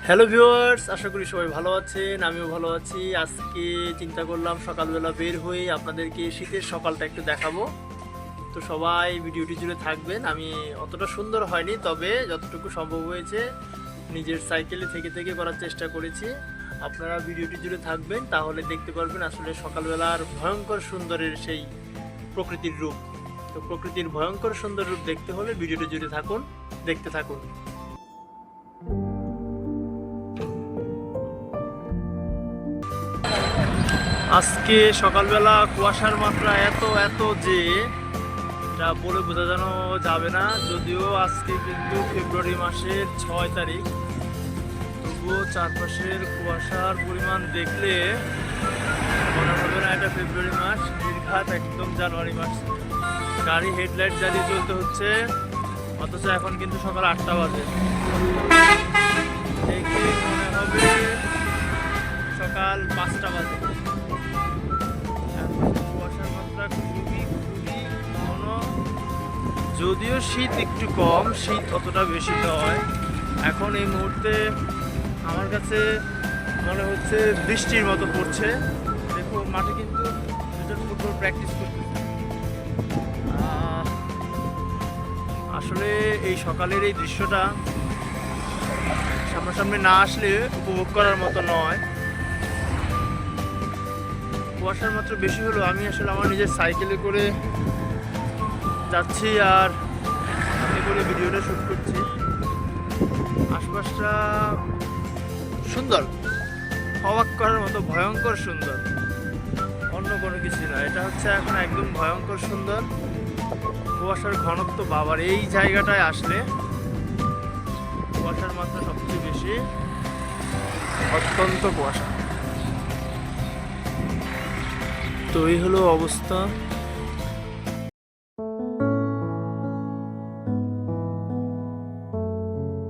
Hello viewers, আশা করি সবাই ভালো আছেন। আমিও ভালো আছি। আজকে চিন্তা করলাম সকালবেলা বের হয়ে আপনাদেরকে শীতের সকালটা একটু দেখাবো। তো সবাই ভিডিওটি জুড়ে থাকবেন। আমি অতটা সুন্দর হয়নি, তবে যতটুকু সম্ভব হয়েছে নিজের সাইকেলে থেকে থেকে করার চেষ্টা করেছি। আপনারা ভিডিওটি জুড়ে থাকবেন, তাহলে দেখতে পারবেন আসলে সকালবেলার ভয়ঙ্কর সুন্দরের সেই প্রকৃতির রূপ। তো প্রকৃতির ভয়ঙ্কর সুন্দর রূপ দেখতে হলে ভিডিওটি জুড়ে থাকুন, দেখতে থাকুন। আজকে সকালবেলা কুয়াশার মাত্রা এত এত যে এটা বলে বোঝানো যাবে না। যদিও আজকে কিন্তু ফেব্রুয়ারি মাসের 6 তারিখ, তবুও চারপাশের কুয়াশার পরিমাণ দেখলে মনে হবে না এটা ফেব্রুয়ারি মাস, নির্ঘাত একদম জানুয়ারি মাস। গাড়ি হেডলাইট জ্বালিয়ে চলতে হচ্ছে, অথচ এখন কিন্তু সকাল 8টা বাজে। দেখে মনে হবে সকাল 5টা বাজে। কুয়াশার মাত্রা খুবই খুবই ঘন। যদিও শীত একটু কম, শীত অতটা বেশি নয়। এখন এই মুহূর্তে আমার কাছে মনে হচ্ছে বৃষ্টির মতো পড়ছে। দেখো মাঠে কিন্তু দুজন ফুটবল প্র্যাকটিস করতেছে। আসলে এই সকালের এই দৃশ্যটা সামনাসামনি না আসলে উপভোগ করার মতো নয়। কুয়াশার মাত্রা বেশি হলো, আমি আসলে আমার নিজের সাইকেলে করে যাচ্ছি আর আমি করে ভিডিওটা শ্যুট করছি। আশপাশটা সুন্দর, অবাক করার মতো ভয়ঙ্কর সুন্দর, অন্য কোনো কিছু না। এটা হচ্ছে এখন একদম ভয়ঙ্কর সুন্দর। কুয়াশার ঘনত্ব বাবার, এই জায়গাটায় আসলে কুয়াশার মাত্রা সবচেয়ে বেশি, অত্যন্ত কুয়াশা। তো এই হলো অবস্থা।